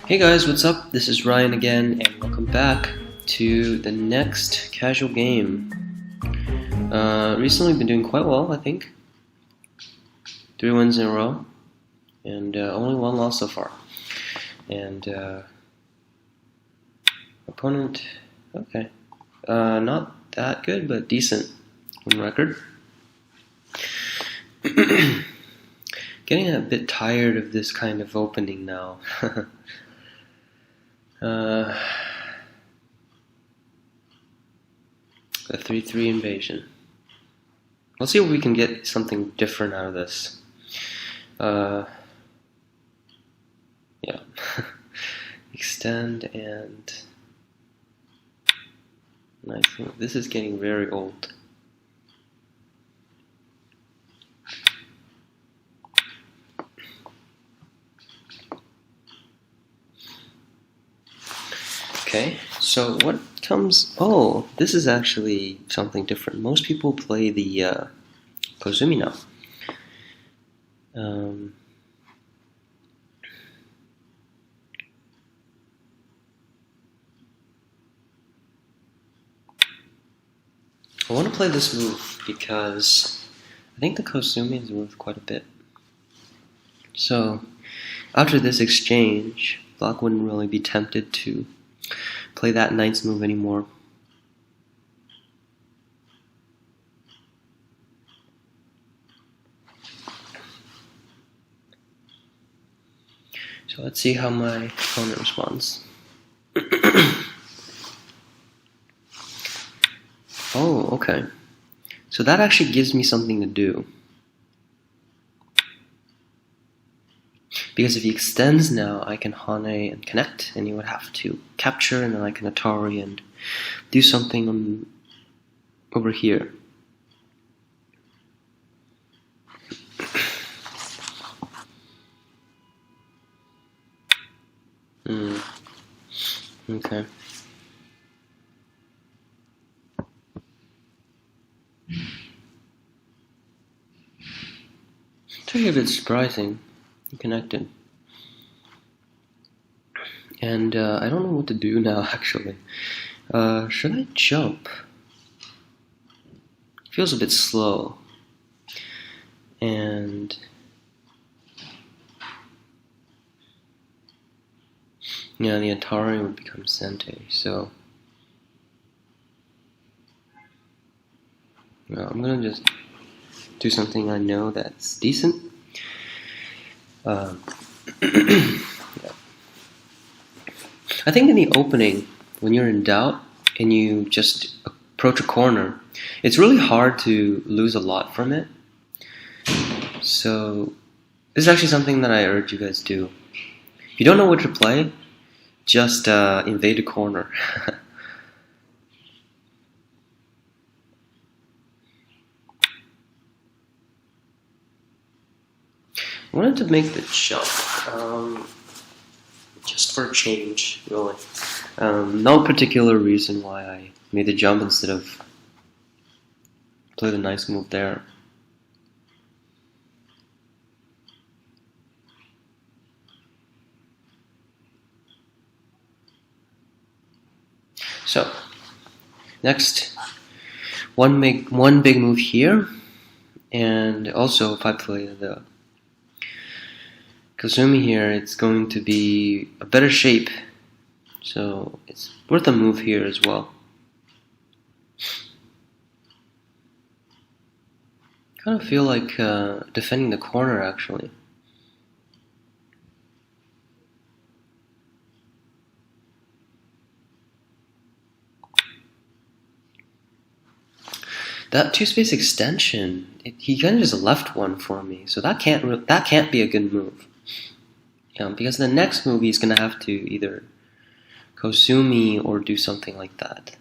Hey guys, what's up? This is Ryan again, and welcome back to the next casual game. Recently been doing quite well, I think. 3 wins in a row, and only 1 loss so far. And opponent, okay, not that good, but decent win record. Getting a bit tired of this kind of opening now. The 3-3 invasion. Let's see if we can get something different out of this. Yeah. Extend and nice. This is getting very old. Okay, so what comes... Oh, this is actually something different. Most people play the Kozumi now. I want to play this move because I think the Kozumi is worth quite a bit. So, after this exchange, Black wouldn't really be tempted to play that knight's move anymore. So let's see how my opponent responds. Oh, okay. So that actually gives me something to do. Because if he extends now, I can Hane and connect, and he would have to capture, and then I can Atari and do something over here. Okay. It's actually a bit surprising. He connected. And I don't know what to do now, actually. Should I jump? It feels a bit slow. And... yeah, the Atari would become Sente, so... well, I'm gonna just do something I know that's decent. Yeah. I think in the opening, when you're in doubt and you just approach a corner, it's really hard to lose a lot from it. So this is actually something that I urge you guys do. If you don't know what to play, just invade a corner. I wanted to make the jump, just for a change, really. No particular reason why I made the jump instead of play the nice move there. So, next, one big move here, and also if I play the Kozumi here, it's going to be a better shape, so it's worth a move here as well. Kind of feel like defending the corner, actually. That 2-space extension, he kind of just left one for me, so that can't be a good move. Because the next move he's gonna have to either Kozumi or do something like that.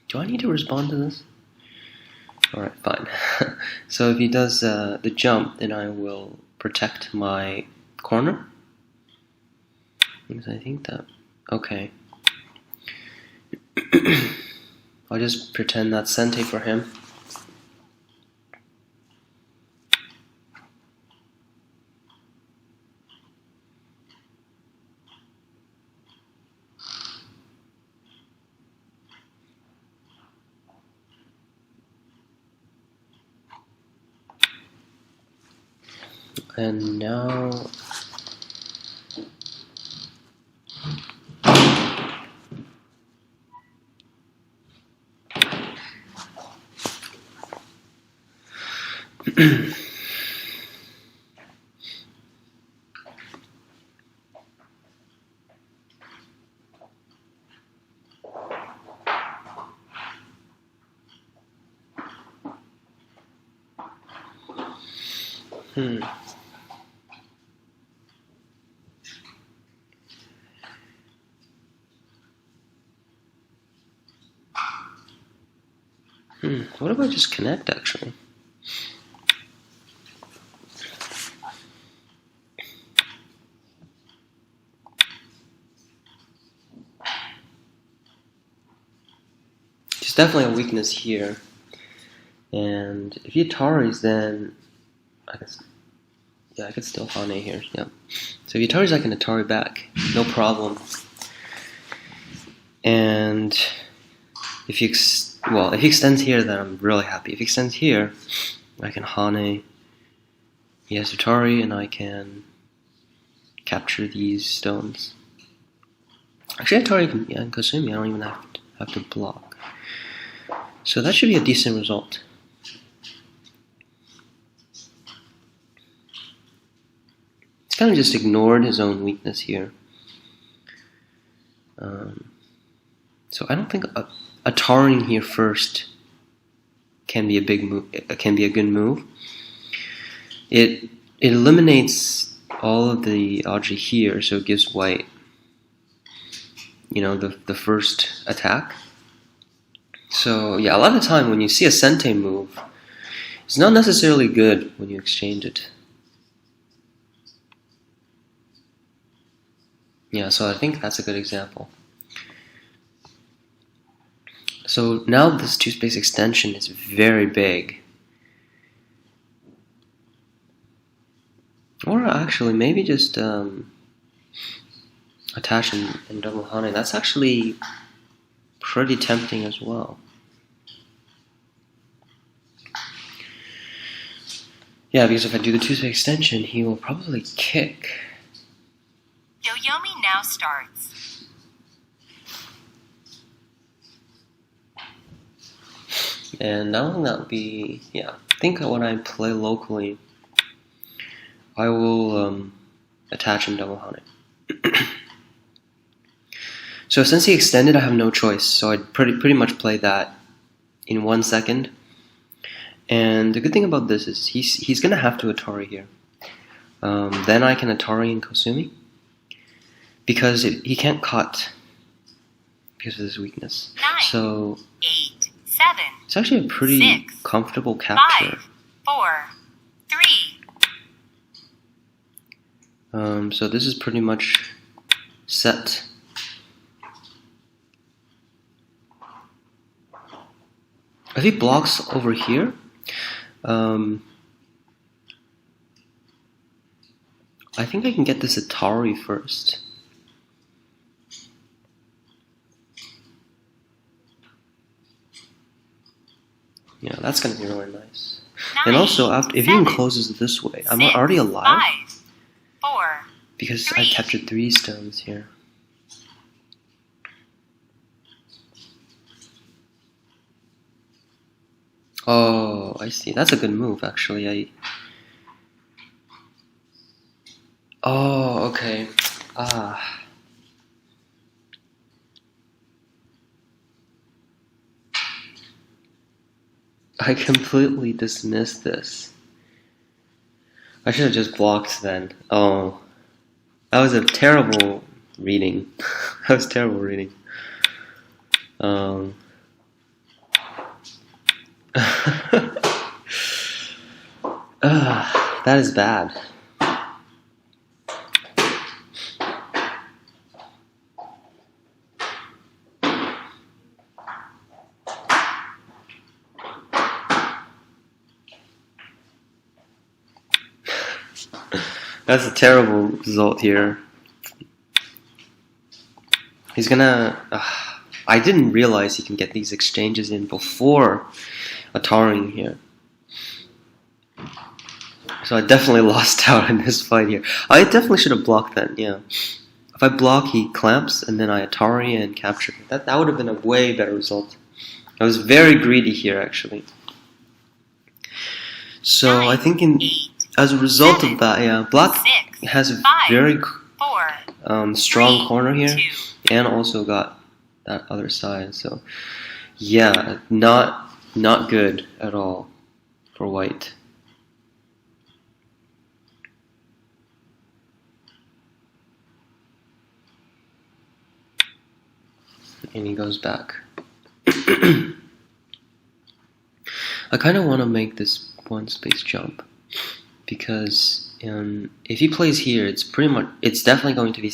Do I need to respond to this? Alright, fine. So if he does the jump, then I will protect my corner. Because I think that... okay. I'll just pretend that's Sente for him. And now what if I just connect actually? There's definitely a weakness here. And if he Ataris, then I could still Hane here. Yeah. So if he Ataris, I can Atari back, no problem. And if he extends here, then I'm really happy. If he extends here, I can Hane. He has Atari, and I can capture these stones. Actually, Atari can Kasumi. I don't even have to block. So that should be a decent result. He's kind of just ignored his own weakness here. So I don't think Ataring here first can be a big move. Can be a good move. It eliminates all of the Aji here, so it gives white, the first attack. So yeah, a lot of the time when you see a Sente move, it's not necessarily good when you exchange it. Yeah, so I think that's a good example. So now this two-space extension is very big. Or actually, maybe just attach and double Hane. That's actually pretty tempting as well. Yeah, because if I do the two-space extension, he will probably kick. Yoyomi now starts. And I don't think that would be, I think when I play locally, I will attach and double Hane. So since he extended, I have no choice. So I'd pretty much play that in 1 second. And the good thing about this is he's going to have to Atari here. Then I can Atari and Kasumi. Because he can't cut because of his weakness. 9, so 8, 7. It's actually a pretty 6, comfortable capture. 5, 4, 3. So this is pretty much set. If he blocks over here, I think I can get this Atari first. Yeah, that's going to be really nice. 9, And also, if he 7, encloses this way, I'm 6, already alive 5, 4, because 3. I captured 3 stones here. Oh, I see. That's a good move, actually. Oh, okay. I completely dismissed this. I should have just blocked then. Oh, that was a terrible reading. That was terrible reading. That is bad. That's a terrible result here. He's gonna... I didn't realize he can get these exchanges in before Ataring here. So I definitely lost out in this fight here. I definitely should have blocked then, yeah. If I block, he clamps, and then I Atari and capture. That would have been a way better result. I was very greedy here, actually. So I think as a result of that, yeah, black has a very strong corner here, and also got that other side. So yeah, not good at all for white. And he goes back. I kind of want to make this one space jump because if he plays here, it's definitely going to be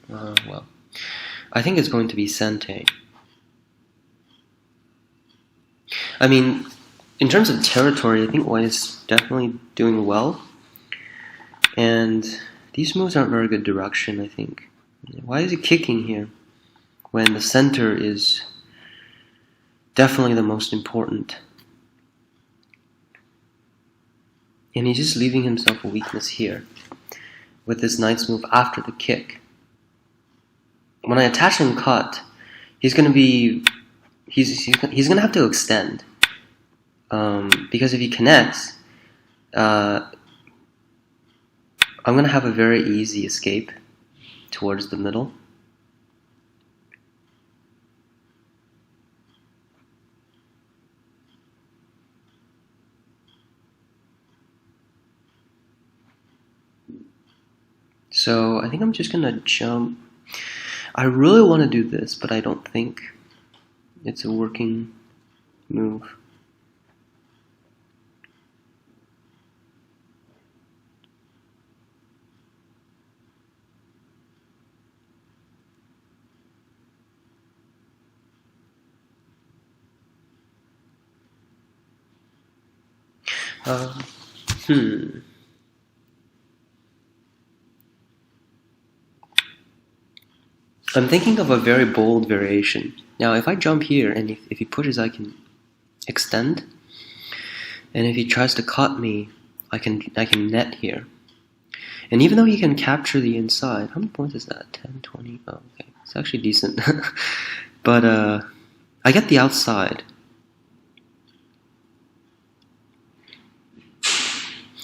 well, I think it's going to be Sente. I mean, in terms of territory, I think white is definitely doing well, and these moves aren't very good direction, I think. Why is he kicking here when the center is definitely the most important? And he's just leaving himself a weakness here with this knight's move after the kick. When I attach and cut, he's gonna have to extend because if he connects, I'm gonna have a very easy escape towards the middle. So I think I'm just gonna jump. I really want to do this, but I don't think it's a working move. I'm thinking of a very bold variation. Now, if I jump here, and if he pushes, I can extend. And if he tries to cut me, I can net here. And even though he can capture the inside, how many points is that? 10, 20? Oh, okay. It's actually decent. But I get the outside.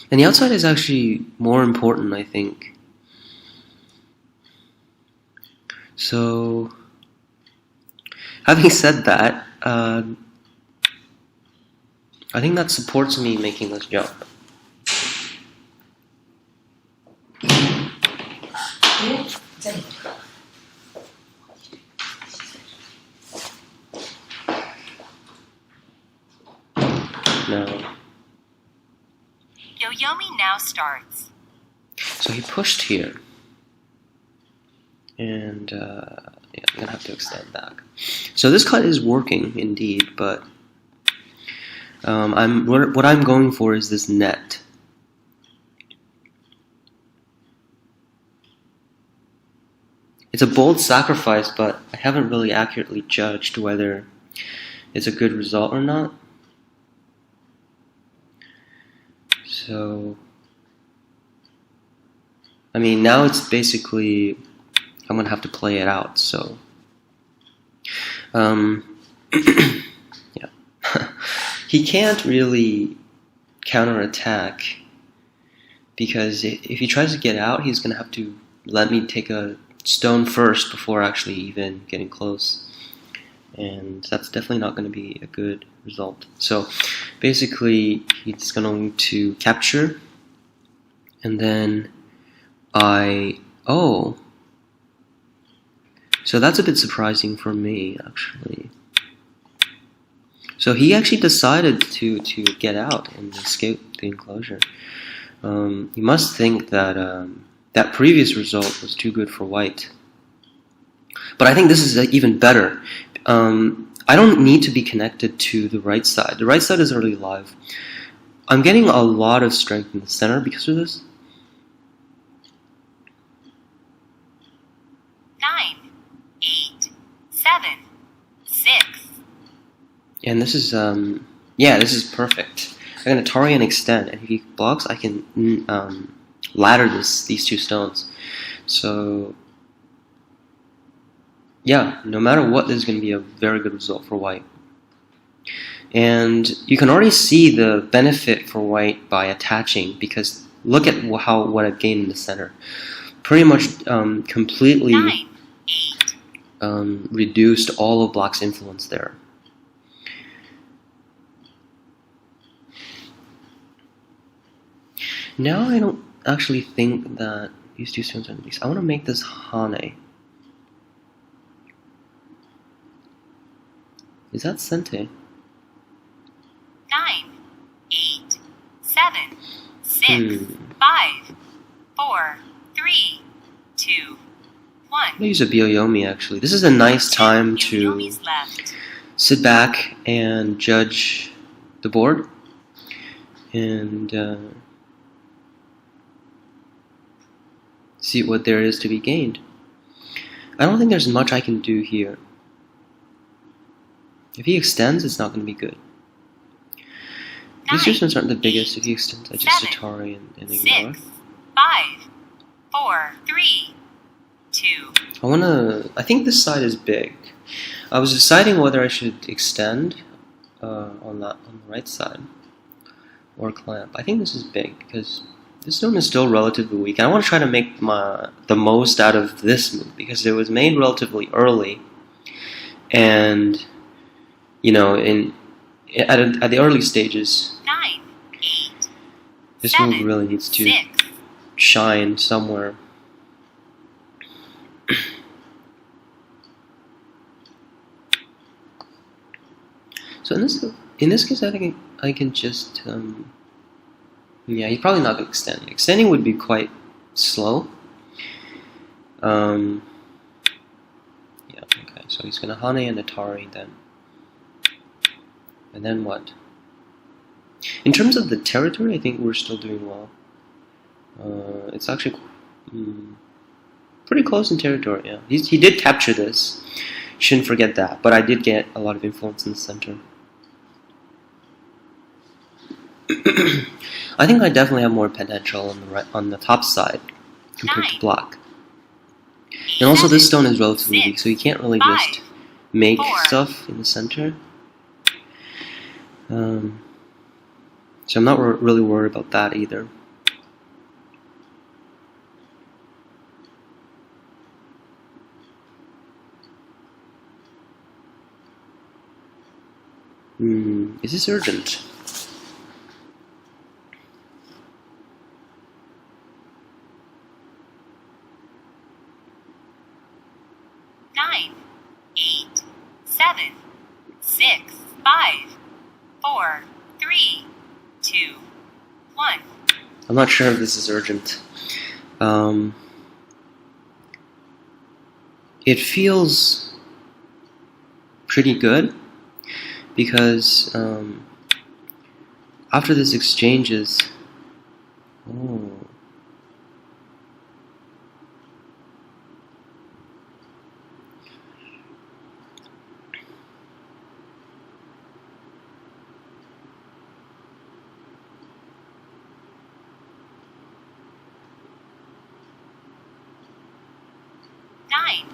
And the outside is actually more important, I think. So, having said that, I think that supports me making this jump. No. Yoyomi now starts. So he pushed here. And yeah, I'm gonna have to extend back. So this cut is working indeed, but what I'm going for is this net. It's a bold sacrifice, but I haven't really accurately judged whether it's a good result or not. So, I mean, now it's basically I'm gonna have to play it out. So, yeah, he can't really counterattack because if he tries to get out, he's gonna have to let me take a stone first before actually even getting close, and that's definitely not going to be a good result. So, basically, he's going to capture, and then so that's a bit surprising for me, actually. So he actually decided to get out and escape the enclosure. You must think that that previous result was too good for white. But I think this is even better. I don't need to be connected to the right side. The right side is already live. I'm getting a lot of strength in the center because of this. 9, 8, 7, 6. And this is, yeah, this is perfect. I can Atari and extend, and if he blocks, I can ladder these two stones. So yeah, no matter what, this is going to be a very good result for white. And you can already see the benefit for white by attaching, because look at what I've gained in the center. Pretty much completely 9, 8. Reduced all of black's influence there. Now I don't actually think that these two stones are these. I want to make this Hane. Is that Sente? 9, 8, 7, 6, 5, 4, 3, 2, 1. I'm going to use a Byoyomi actually. This is a nice time to Byoyomis left. sit back and judge the board and see what there is to be gained. I don't think there's much I can do here. If he extends, it's not going to be good. These two stones aren't the biggest. If he extends, I just Atari and ignore. 6, 5, 4, 3, 2. I think this side is big. I was deciding whether I should extend on the right side or clamp. I think this is big because this stone is still relatively weak. I want to try to make the most out of this move because it was made relatively early, and you know, at the early stages, 9, 8. this 7, move really needs to 6. shine somewhere. So in this case, I think I can just yeah, he's probably not going to extend. Extending would be quite slow. Yeah, okay. So he's going to Hane and Atari then. And then what? In terms of the territory, I think we're still doing well. It's actually pretty close in territory, yeah. He did capture this. Shouldn't forget that. But I did get a lot of influence in the center. I think I definitely have more potential on the top side compared to black. And also this stone is relatively weak, so you can't really just make stuff in the center. So I'm not really worried about that either. Is this urgent? Nine, 8, 7, 6, 5, 4, 3, 2, 1. I'm not sure if this is urgent. It feels pretty good because after this exchanges, oh.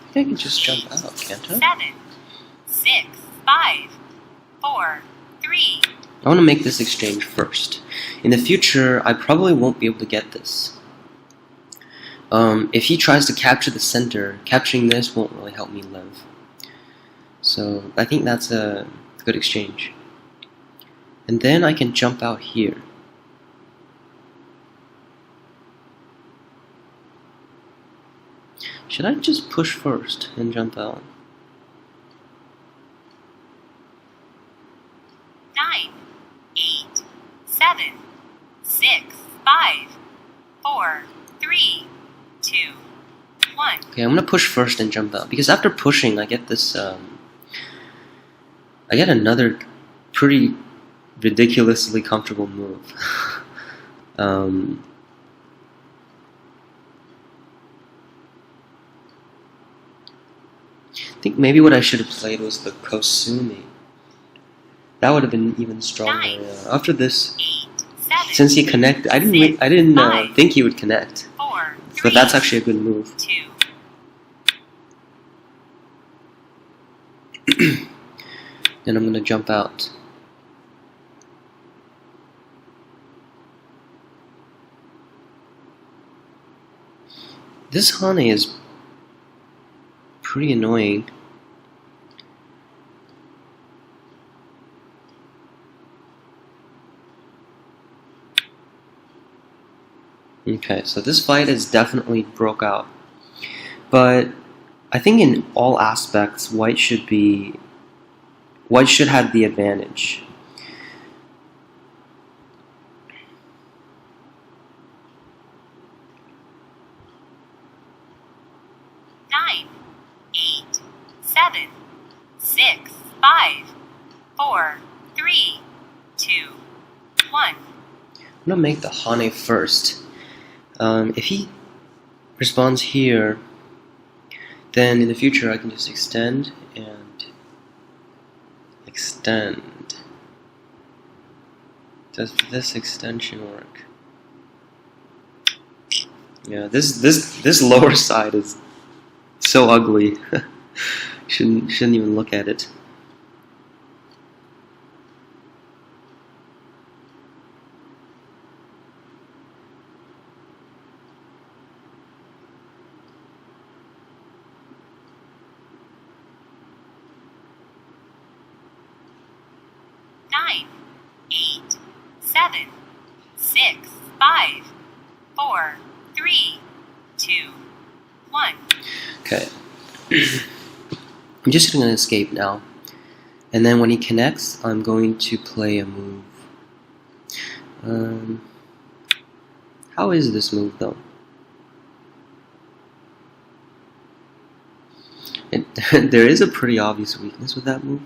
I think I can just jump out, can't I? 7, 6, 5, 4, 3. I want to make this exchange first. In the future, I probably won't be able to get this. If he tries to capture the center, capturing this won't really help me live. So I think that's a good exchange. And then I can jump out here. Should I just push first and jump out? 9, 8, 7, 6, 5, 4, 3, 2, 1. Okay, I'm gonna push first and jump out because after pushing, I get this. I get another pretty ridiculously comfortable move. I think maybe what I should have played was the Kosumi. That would have been even stronger. 9, After this, 8, Since he connected, I didn't think he would connect. 4, But that's actually a good move. 2. Then I'm gonna jump out. This Hane is pretty annoying. Okay, so this fight is definitely broke out. But I think in all aspects, white should have the advantage. Nine, 8, 7, 6, 5, 4, 3, 2, 1. I'm gonna make the Hane first. If he responds here, then in the future I can just extend and extend. Does this extension work? Yeah, this lower side is so ugly. shouldn't even look at it. Nine, 8, 7, 6, 5, 4, 3, 2, 1. Okay. I'm just gonna escape now. And then when he connects, I'm going to play a move. How is this move though? There is a pretty obvious weakness with that move.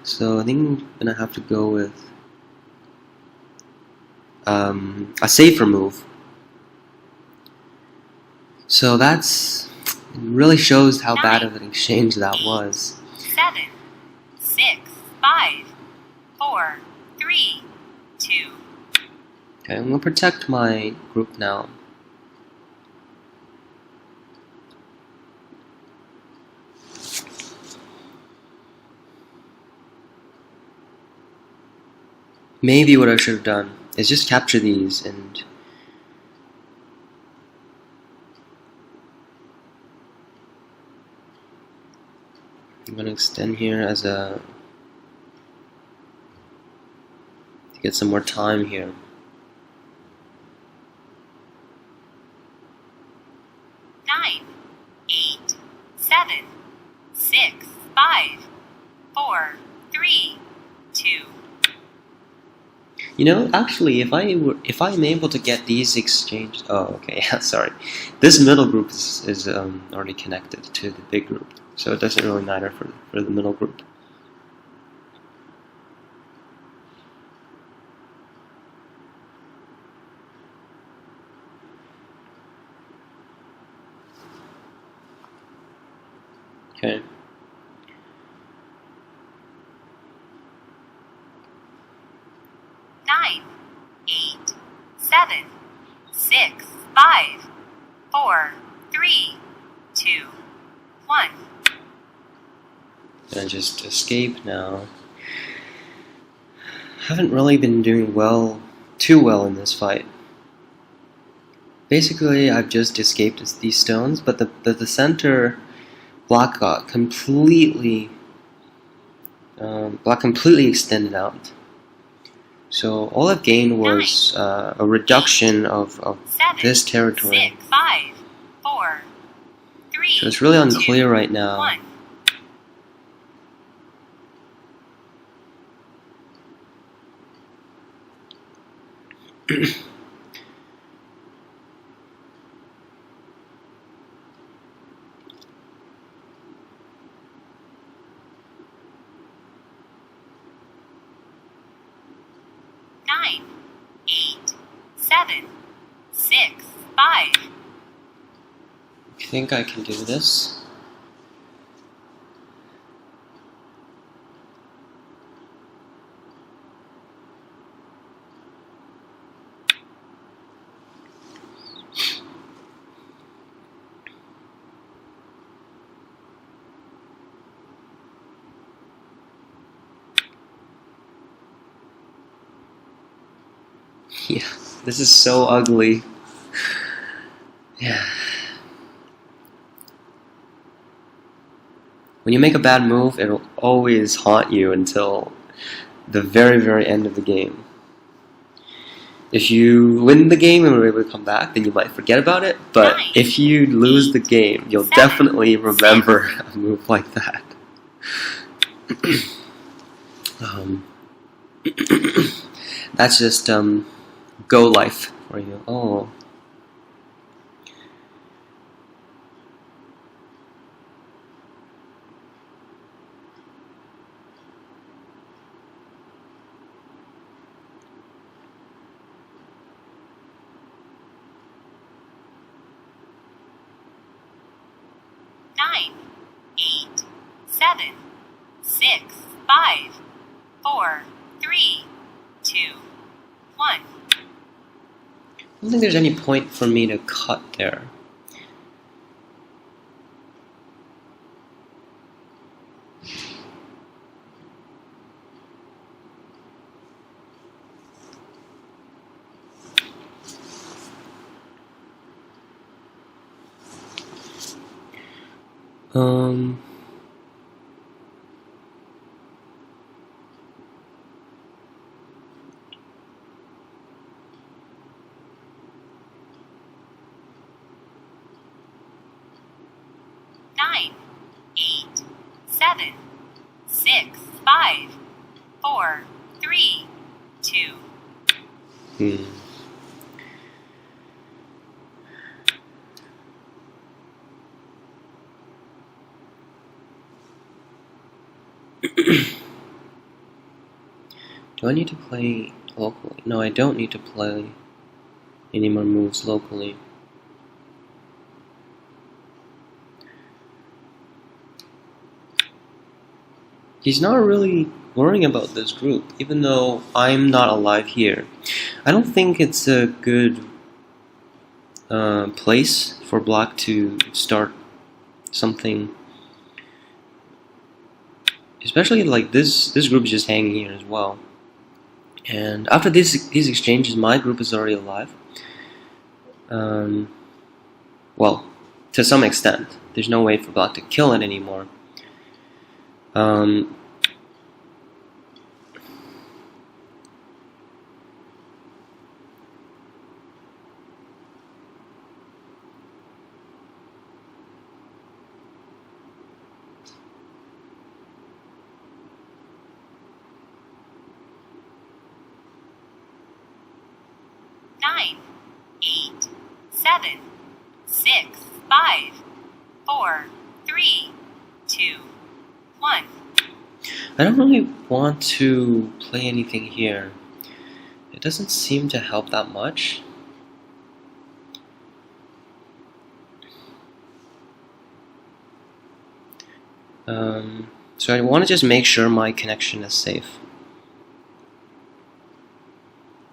So I think I'm gonna have to go with a safer move. So it really shows how bad of an exchange that was. 7, 6, 5, 4, 3, 2. Okay, I'm gonna protect my group now. Maybe what I should have done is just capture these and I'm gonna extend here as to get some more time here. Nine, 8, 7, 6, 5, 4, 3, 2. You know, actually, if I'm able to get these exchanged, oh, okay, sorry. This middle group is already connected to the big group, so it doesn't really matter for the middle group. Okay. Nine, 8, 7, 6, 5, 4, 3, 2, 1. Gonna just escape now. Haven't really been doing too well in this fight. Basically, I've just escaped these stones, but the center block got completely extended out. So all I've gained was a reduction of 7, this territory. 6, 5, 4, 3, So it's really unclear 2, right now. 1. Nine, 8, 7, 6, 5. I think I can do this. Yeah, this is so ugly. Yeah. When you make a bad move, it'll always haunt you until the very, very end of the game. If you win the game and are able to come back, then you might forget about it. But if you lose the game, you'll definitely remember a move like that. That's just go life for you. Oh. Nine, 8, 7, 6, 5, 4, 3, 2, 1. I don't think there's any point for me to cut there. Nine, 8, 7, 6, 5, 4, 3, 2. Do I need to play locally? No, I don't need to play any more moves locally. He's not really worrying about this group, even though I'm not alive here. I don't think it's a good place for Black to start something. Especially like this group is just hanging here as well. And after these exchanges, my group is already alive. Well, to some extent. There's no way for Black to kill it anymore. Nine, 8, 7, 6, 5, 4, 3, 2, 1. I don't really want to play anything here. It doesn't seem to help that much. So I want to just make sure my connection is safe.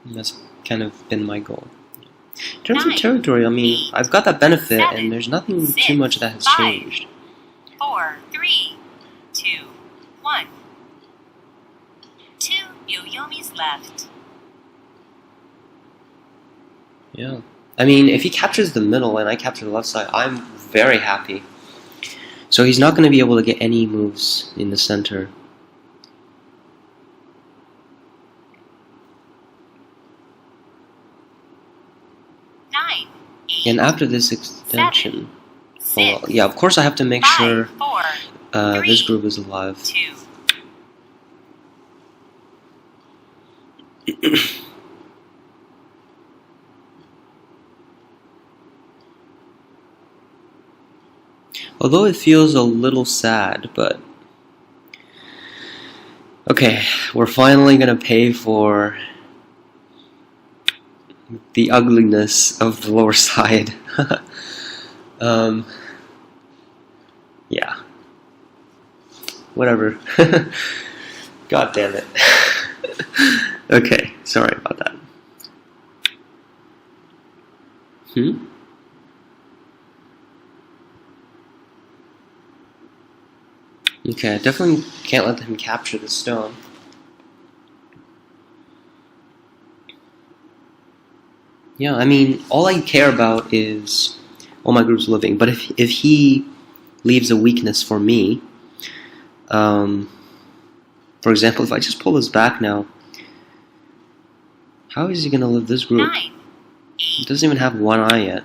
And that's kind of been my goal. In terms of territory, I mean, I've got that benefit, and there's nothing too much that has changed. 4, 3, 2, 1. 2 Yoyomis left. Yeah. I mean, if he captures the middle and I capture the left side, I'm very happy. So he's not going to be able to get any moves in the center. Nine, 8, And after this extension, 7, well, yeah, of course I have to make 5, sure 4, this 3, group is alive. 2. Although it feels a little sad, but okay, we're finally gonna pay for the ugliness of the lower side. Yeah. Whatever. God damn it. Okay, sorry about that. Okay, I definitely can't let him capture the stone. Yeah, I mean, all I care about is all my groups living. But if he leaves a weakness for me, for example, if I just pull this back now, how is he going to live this group? 9, 8, He doesn't even have one eye yet.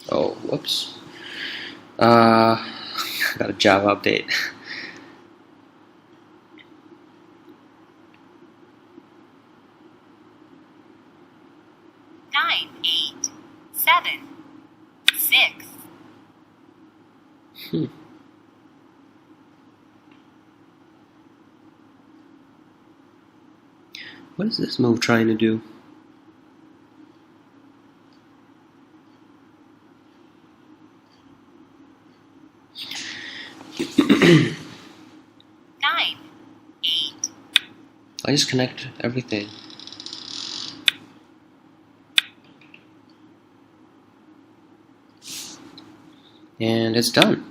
Oh, whoops. Got a Java update. nine, 8, 7, 6, What is this move trying to do? 9, 8, I just connect everything. And it's done.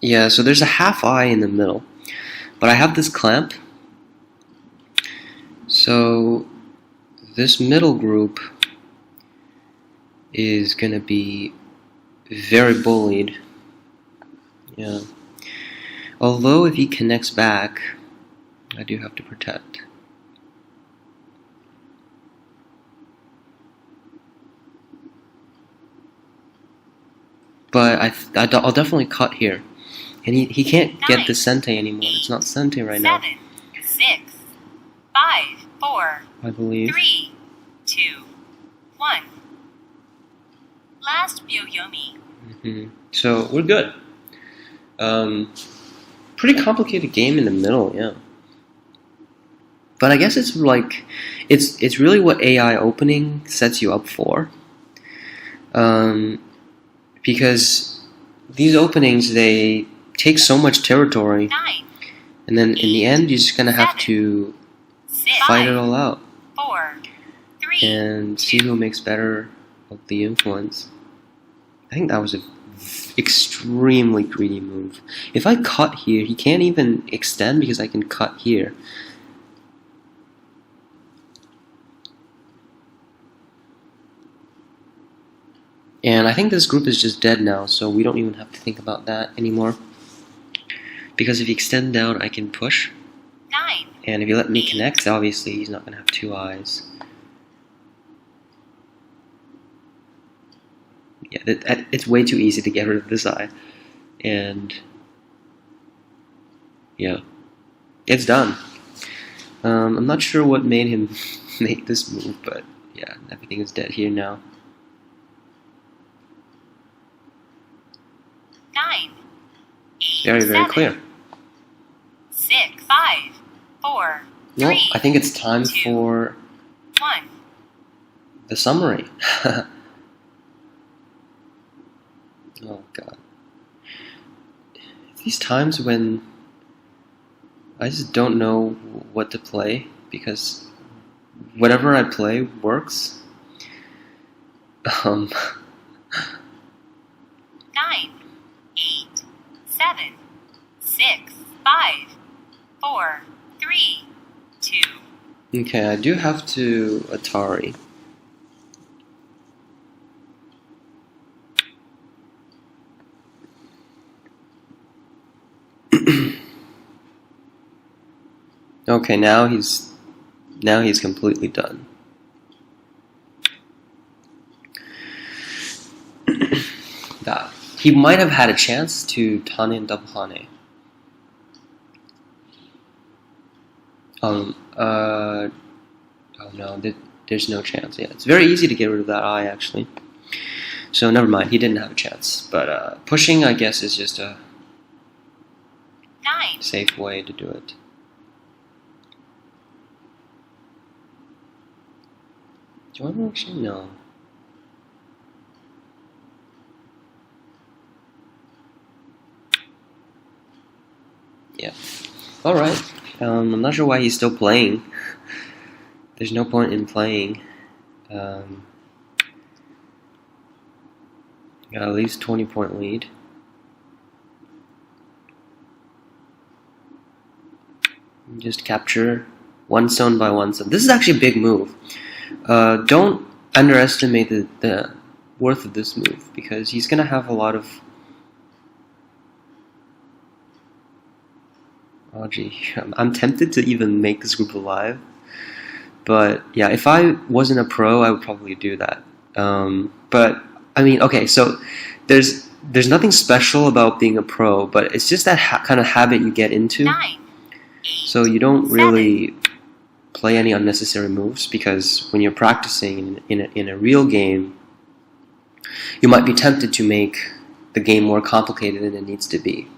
Yeah, so there's a half eye in the middle, but I have this clamp. So this middle group is going to be very bullied. Yeah. Although if he connects back, I do have to protect. But I'll definitely cut here. And he can't get the sente anymore. It's not sente right now, 7, 6, 5, 4, I believe. 3, 2, 1. Last Yoyomi. So we're good. Pretty complicated game in the middle, yeah. But I guess it's like it's really what AI opening sets you up for. Because these openings, they take so much territory, 9, and then in the end you're just gonna have 7, to 6, fight it all out 4, 3, and see who makes better of the influence. I think that was an extremely greedy move. If I cut here, he can't even extend because I can cut here. And I think this group is just dead now, so we don't even have to think about that anymore. Because if you extend down, I can push. 9, And if you let me connect, obviously he's not going to have two eyes. Yeah, it's way too easy to get rid of this eye. And yeah, it's done. I'm not sure what made him make this move, but yeah, everything is dead here now. 9, 8, Very, very 7, clear. 6, 5, 4, Well, 3, I think it's time 2, for 1. the summary. Oh god. These times when I just don't know what to play because whatever I play works. 9, 8, 7, 6, 5, 4, 3, 2. Okay, I do have to Atari. Okay, now he's completely done. He might have had a chance to Tane and double Hane. Oh no, there's no chance. Yeah, it's very easy to get rid of that eye actually. So never mind, he didn't have a chance. But pushing, I guess, is just a 9, safe way to do it. I don't actually know. Yeah. Alright. I'm not sure why he's still playing. There's no point in playing. Got at least 20-point lead. Just capture one stone by one stone. This is actually a big move. Don't underestimate the worth of this move, because he's gonna have a lot of... Oh gee, I'm tempted to even make this group alive. But yeah, if I wasn't a pro, I would probably do that. But I mean, okay, so there's nothing special about being a pro, but it's just that kind of habit you get into. 9, 8, So you don't really play any unnecessary moves, because when you're practicing in a real game, you might be tempted to make the game more complicated than it needs to be.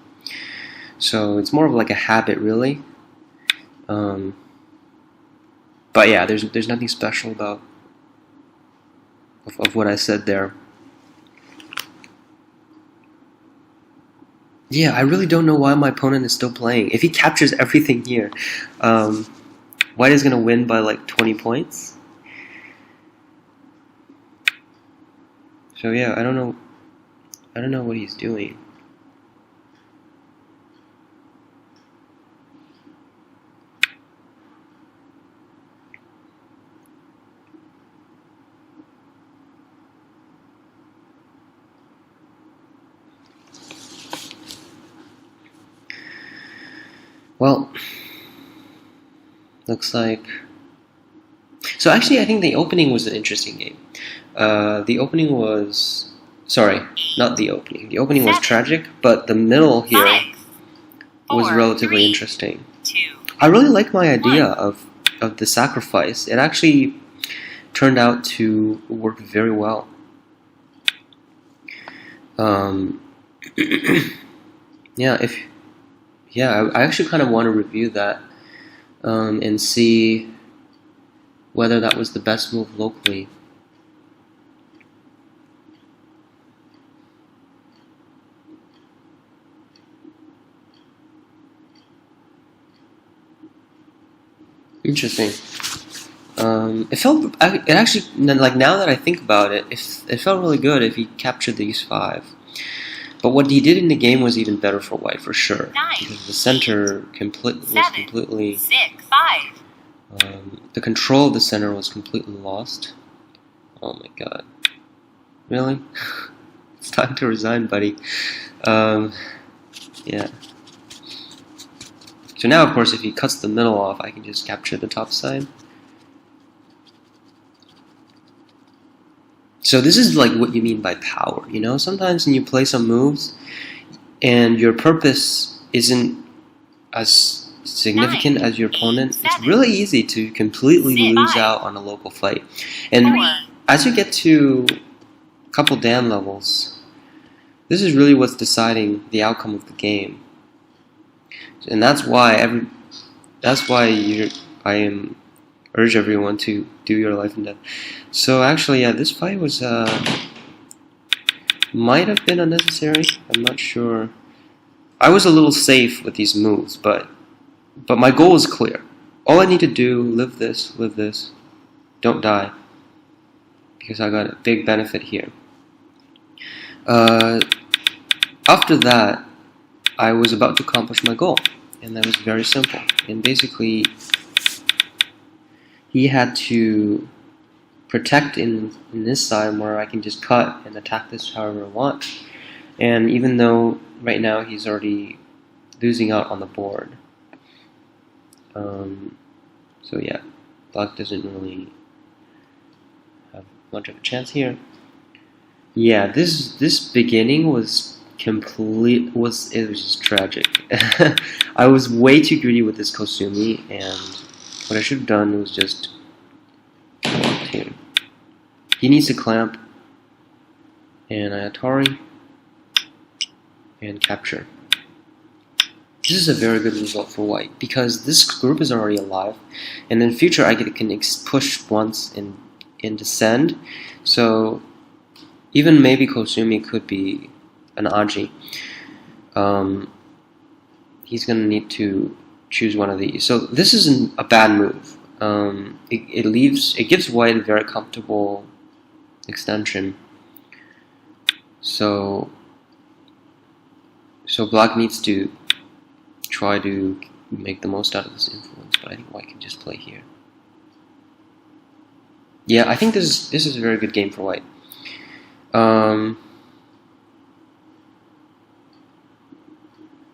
So it's more of like a habit, really. But yeah, there's nothing special about of what I said there. Yeah, I really don't know why my opponent is still playing. If he captures everything here, White is gonna win by like 20 points. So yeah, I don't know what he's doing. Well, looks like... So actually, I think the opening was an interesting game. The opening was... Sorry, not the opening. The opening was tragic, but the middle here 5, 4, was relatively 3, interesting. 2. I really like my idea of the sacrifice. It actually turned out to work very well. Yeah, I actually kind of want to review that and see whether that was the best move locally. Interesting. It actually, like, now that I think about it, it felt really good if he captured these 5. But what he did in the game was even better for White, for sure. 9, Because the center was 7, completely... 6, 5. the control of the center was completely lost. Oh my god. Really? It's time to resign, buddy. Yeah. So now, of course, if he cuts the middle off, I can just capture the top side. So this is like what you mean by power, you know? Sometimes when you play some moves and your purpose isn't as significant as your opponent, it's really easy to completely lose out on a local fight. And as you get to a couple dam levels, this is really what's deciding the outcome of the game. And that's why I urge everyone to do your life and death. So actually, yeah, this fight was might have been unnecessary. I'm not sure. I was a little safe with these moves, but my goal is clear. All I need to do, live this, don't die, because I got a big benefit here. After that, I was about to accomplish my goal, and that was very simple. And basically, he had to protect in this side where I can just cut and attack this however I want. And even though right now he's already losing out on the board, so yeah, Black doesn't really have much of a chance here. Yeah, this beginning was it was just tragic. I was way too greedy with this Kosumi, and what I should have done was just blocked him. He needs to clamp, and I Atari, and capture. This is a very good result for White, because this group is already alive, and in future I can push once and in descend. So even maybe Kosumi could be an Aji. He's going to need to choose one of these. So this isn't a bad move. It gives white a very comfortable extension. So black needs to try to make the most out of this influence, but I think white can just play here. Yeah, I think this is a very good game for white.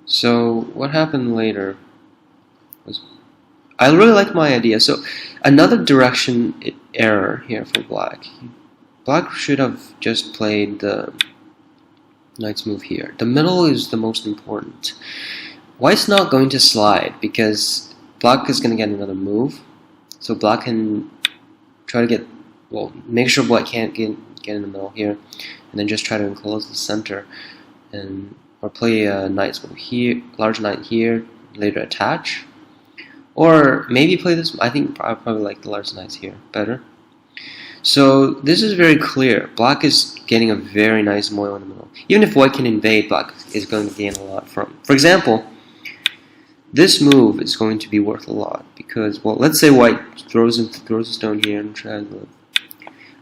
So what happened later was I really like my idea. So another direction error here for black. Black should have just played the knight's move here. The middle is the most important. White's not going to slide because black is going to get another move. So black can try to get, well, make sure black can't get in the middle here, and then just try to enclose the center, or play a knight's move here, large knight here, later attach, or maybe play this. I think I probably like the large knights here better. So this is very clear. Black is getting a very nice moil in the middle. Even if white can invade, black is going to gain a lot from. For example, this move is going to be worth a lot because, well, let's say white throws a stone here and tries to live.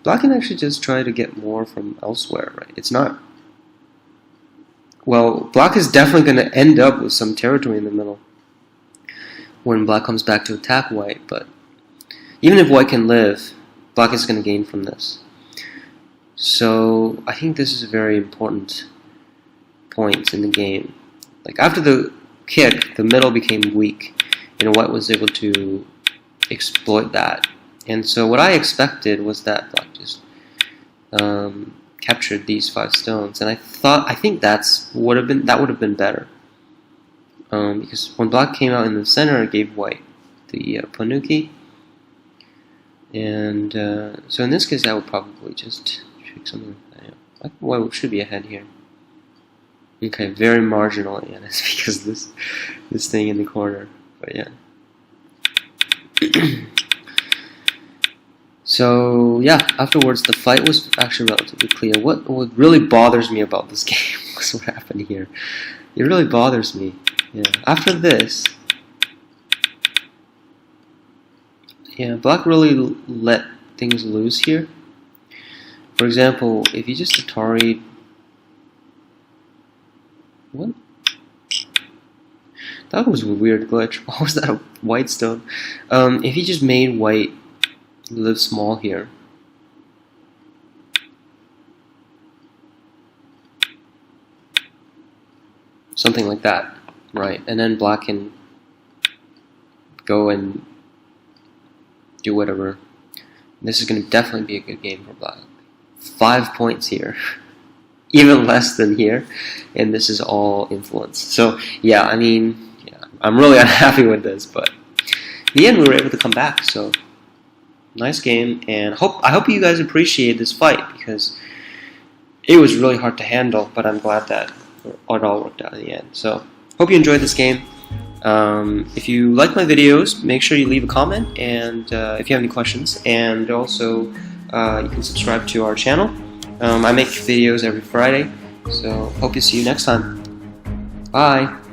Black can actually just try to get more from elsewhere, right? It's not. Well, black is definitely going to end up with some territory in the middle when black comes back to attack white. But even if white can live, black is going to gain from this. So I think this is a very important point in the game. Like after the kick, the middle became weak, and white was able to exploit that. And so what I expected was that black just captured these 5 stones, and I think that would have been better, because when black came out in the center, it gave white the panuki, and so in this case, I would probably just trick something like that. I think white should be ahead here. Okay, very marginally, and it's because this thing in the corner, but yeah. So yeah, afterwards the fight was actually relatively clear. What really bothers me about this game was what happened here. It really bothers me. Yeah. After this, yeah, black really let things loose here. For example, if you just Atari, what? That was a weird glitch. What was that? A white stone? If you just made white live small here, something like that, right? And then black can go and do whatever. This is going to definitely be a good game for black. 5 points here, even less than here, and this is all influence. So yeah, I mean, yeah, I'm really unhappy with this, but in the end we were able to come back. So nice game, and I hope you guys appreciate this fight because it was really hard to handle, but I'm glad that it all worked out in the end. So hope you enjoyed this game. If you like my videos, make sure you leave a comment, and if you have any questions, and also you can subscribe to our channel. I make videos every Friday, so hope to see you next time. Bye!